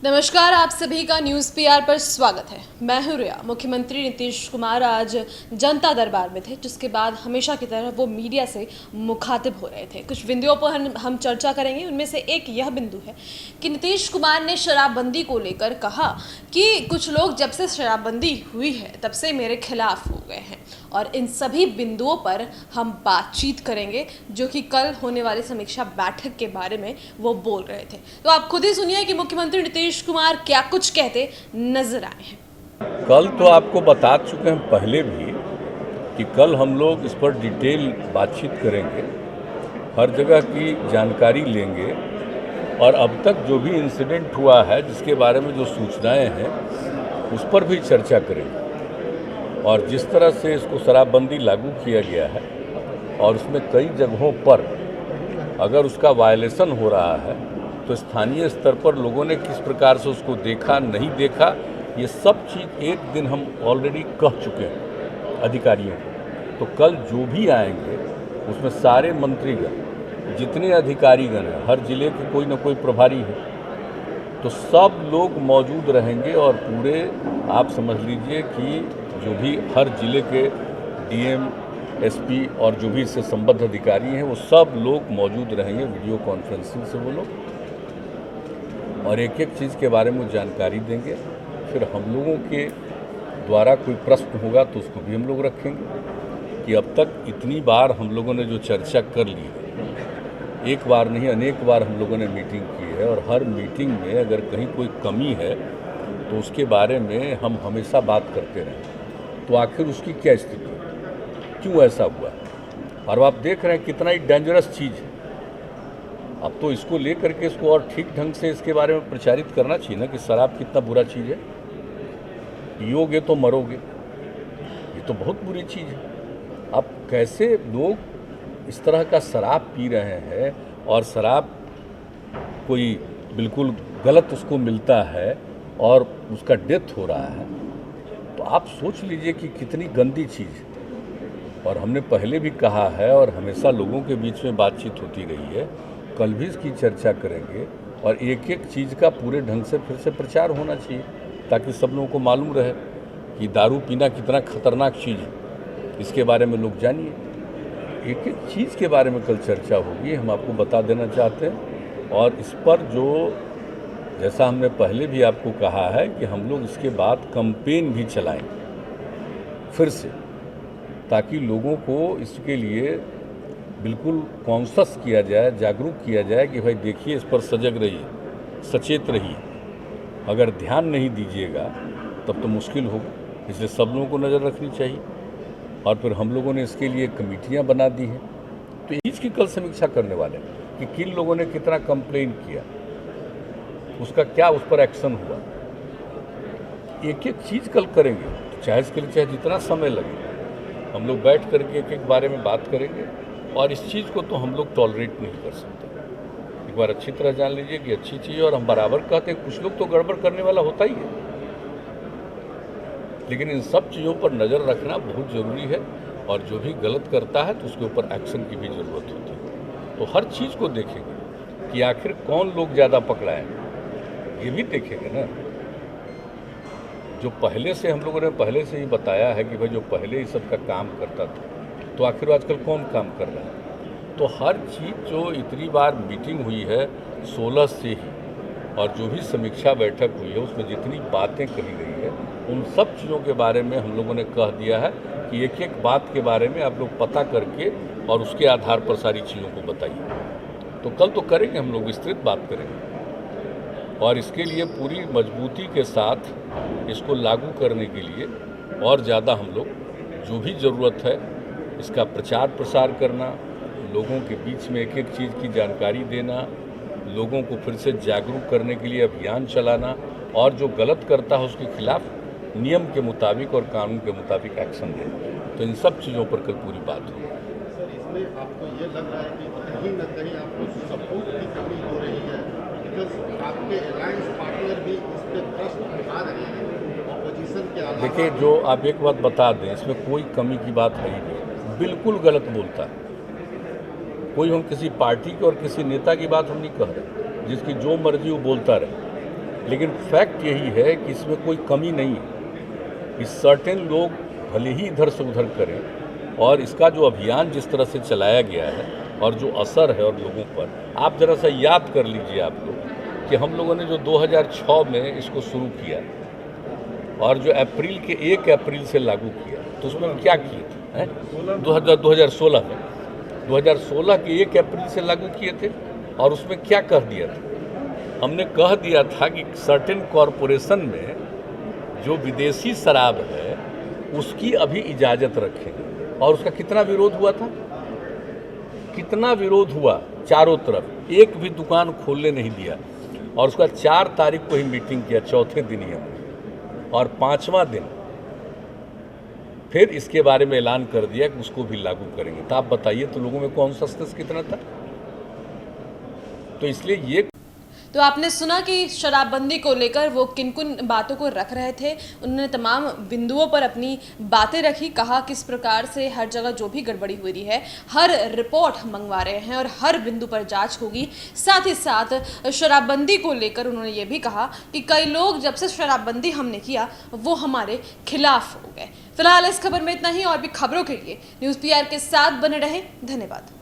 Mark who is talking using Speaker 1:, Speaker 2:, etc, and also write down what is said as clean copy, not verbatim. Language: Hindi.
Speaker 1: नमस्कार, आप सभी का न्यूज़ पीआर पर स्वागत है। मैं हूं रिया। मुख्यमंत्री नीतीश कुमार आज जनता दरबार में थे, जिसके बाद हमेशा की तरह वो मीडिया से मुखातिब हो रहे थे। कुछ बिंदुओं पर हम चर्चा करेंगे। उनमें से एक यह बिंदु है कि नीतीश कुमार ने शराबबंदी को लेकर कहा कि कुछ लोग जब से शराबबंदी हुई है तब से मेरे खिलाफ हो गए हैं, और इन सभी बिंदुओं पर हम बातचीत करेंगे, जो कि कल होने वाली समीक्षा बैठक के बारे में वो बोल रहे थे। तो आप खुद ही सुनिए कि मुख्यमंत्री नीतीश कुमार क्या कुछ कहते नजर आए हैं।
Speaker 2: कल तो आपको बता चुके हैं पहले भी कि कल हम लोग इस पर डिटेल बातचीत करेंगे, हर जगह की जानकारी लेंगे और अब तक जो भी इंसिडेंट हुआ है, जिसके बारे में जो सूचनाएं हैं, उस पर भी चर्चा करेंगे। और जिस तरह से इसको शराबबंदी लागू किया गया है और उसमें कई जगहों पर अगर उसका वायलेशन हो रहा है तो स्थानीय स्तर पर लोगों ने किस प्रकार से उसको देखा, नहीं देखा, ये सब चीज़ एक दिन हम ऑलरेडी कह चुके हैं अधिकारियों को। तो कल जो भी आएंगे उसमें सारे मंत्रीगण, जितने अधिकारीगण हैं, हर जिले के कोई ना कोई प्रभारी है, तो सब लोग मौजूद रहेंगे। और पूरे आप समझ लीजिए कि जो भी हर जिले के डीएम, एसपी और जो भी इससे संबद्ध अधिकारी हैं, वो सब लोग मौजूद रहेंगे वीडियो कॉन्फ्रेंसिंग से वो लोग, और एक एक चीज़ के बारे में जानकारी देंगे। फिर हम लोगों के द्वारा कोई प्रश्न होगा तो उसको भी हम लोग रखेंगे कि अब तक इतनी बार हम लोगों ने जो चर्चा कर ली है, एक बार नहीं अनेक बार हम लोगों ने मीटिंग की है, और हर मीटिंग में अगर कहीं कोई कमी है तो उसके बारे में हम हमेशा बात करते रहे। तो आखिर उसकी क्या स्थिति, क्यों ऐसा हुआ, और आप देख रहे हैं कितना ही डेंजरस चीज़ है। अब तो इसको लेकर के इसको और ठीक ढंग से इसके बारे में प्रचारित करना चाहिए ना कि शराब कितना बुरा चीज़ है, पियोगे तो मरोगे, ये तो बहुत बुरी चीज़ है। अब कैसे लोग इस तरह का शराब पी रहे हैं और शराब कोई बिल्कुल गलत उसको मिलता है और उसका डेथ हो रहा है, तो आप सोच लीजिए कि कितनी गंदी चीज़ है। और हमने पहले भी कहा है और हमेशा लोगों के बीच में बातचीत होती रही है, कल भी इसकी चर्चा करेंगे और एक एक चीज़ का पूरे ढंग से फिर से प्रचार होना चाहिए, ताकि सब लोगों को मालूम रहे कि दारू पीना कितना खतरनाक चीज़ है, इसके बारे में लोग जानिए। एक एक चीज़ के बारे में कल चर्चा होगी, हम आपको बता देना चाहते हैं। और इस पर जो जैसा हमने पहले भी आपको कहा है कि हम लोग इसके बाद कैंपेन भी चलाएं फिर से, ताकि लोगों को इसके लिए बिल्कुल कॉन्शस किया जाए, जागरूक किया जाए कि भाई देखिए, इस पर सजग रहिए, सचेत रहिए। अगर ध्यान नहीं दीजिएगा तब तो मुश्किल होगा, इसलिए सब लोगों को नज़र रखनी चाहिए। और फिर हम लोगों ने इसके लिए कमेटियां बना दी हैं, तो इसकी कल समीक्षा करने वाले हैं कि किन लोगों ने कितना कंप्लेन किया, उसका क्या उस पर एक्शन हुआ। एक एक चीज़ कल करेंगे, चाहे इसके लिए चाहे जितना समय लगे, हम लोग बैठ करके एक एक बारे में बात करेंगे। और इस चीज़ को तो हम लोग टॉलरेट नहीं कर सकते। एक बार अच्छी तरह जान लीजिए कि अच्छी चीज़, और हम बराबर कहते हैं कुछ लोग तो गड़बड़ करने वाला होता ही है, लेकिन इन सब चीज़ों पर नज़र रखना बहुत ज़रूरी है। और जो भी गलत करता है तो उसके ऊपर एक्शन की भी ज़रूरत होती है। तो हर चीज़ को देखेंगे कि आखिर कौन लोग ज़्यादा पकड़ाए, ये भी देखेंगे ना। जो पहले से हम लोगों ने पहले से ही बताया है कि भाई जो पहले इस सब का काम करता था, तो आखिर आजकल कौन काम कर रहा है। तो हर चीज़ जो इतनी बार मीटिंग हुई है 16 से ही, और जो भी समीक्षा बैठक हुई है उसमें जितनी बातें कही गई है, उन सब चीज़ों के बारे में हम लोगों ने कह दिया है कि एक एक बात के बारे में आप लोग पता करके और उसके आधार पर सारी चीज़ों को बताइए। तो कल तो करेंगे, हम लोग विस्तृत बात करेंगे, और इसके लिए पूरी मजबूती के साथ इसको लागू करने के लिए और ज़्यादा हम लोग जो भी ज़रूरत है इसका प्रचार प्रसार करना, लोगों के बीच में एक एक चीज़ की जानकारी देना, लोगों को फिर से जागरूक करने के लिए अभियान चलाना, और जो गलत करता है उसके खिलाफ नियम के मुताबिक और कानून के मुताबिक एक्शन देना। तो इन सब चीज़ों पर कल पूरी बात होगी।
Speaker 3: सर, इसमें आपको ये लग रहा है कि कहीं न कहीं आपको सपोर्ट की कमी हो रही है, बिकॉज आपके अलायंस पार्टनर भी इस पर प्रश्न उठा रहे हैं ऑपोजिशन के अलावा।
Speaker 2: देखिए, जो आप एक बात बता दें, इसमें कोई कमी की बात है ही नहीं, बिल्कुल गलत बोलता है कोई। हम किसी पार्टी की और किसी नेता की बात हम नहीं कह रहे, जिसकी जो मर्जी वो बोलता रहे। लेकिन फैक्ट यही है कि इसमें कोई कमी नहीं है कि सर्टेन लोग भले ही इधर से उधर करें, और इसका जो अभियान जिस तरह से चलाया गया है और जो असर है और लोगों पर, आप ज़रा सा याद कर लीजिए आप लोग कि हम लोगों ने जो 2006 में इसको शुरू किया और जो अप्रैल के 1 अप्रैल से लागू किया, तो उसमें हम क्या किए थे? 2016 में 2016 के 1 अप्रैल से लागू किए थे, और उसमें क्या कह दिया था? हमने कह दिया था कि सर्टेन कॉरपोरेशन में जो विदेशी शराब है उसकी अभी इजाज़त रखें, और उसका कितना विरोध हुआ था? कितना विरोध हुआ चारों तरफ, एक भी दुकान खोलने नहीं दिया, और उसका 4 तारीख को ही मीटिंग किया, चौथे दिन ही हमने, और 5वां दिन फिर इसके बारे में ऐलान कर दिया कि उसको भी लागू करेंगे। तो आप बताइए, तो लोगों में कॉन्शसनेस कितना था? तो इसलिए ये
Speaker 1: तो आपने सुना कि शराबबंदी को लेकर वो किन किन बातों को रख रहे थे। उन्होंने तमाम बिंदुओं पर अपनी बातें रखी, कहा किस प्रकार से हर जगह जो भी गड़बड़ी हुई रही है हर रिपोर्ट मंगवा रहे हैं और हर बिंदु पर जांच होगी। साथ ही साथ शराबबंदी को लेकर उन्होंने ये भी कहा कि कई लोग जब से शराबबंदी हमने किया वो हमारे खिलाफ हो गए। फिलहाल इस खबर में इतना ही, और भी खबरों के लिए न्यूज़ PR के साथ बने रहें। धन्यवाद।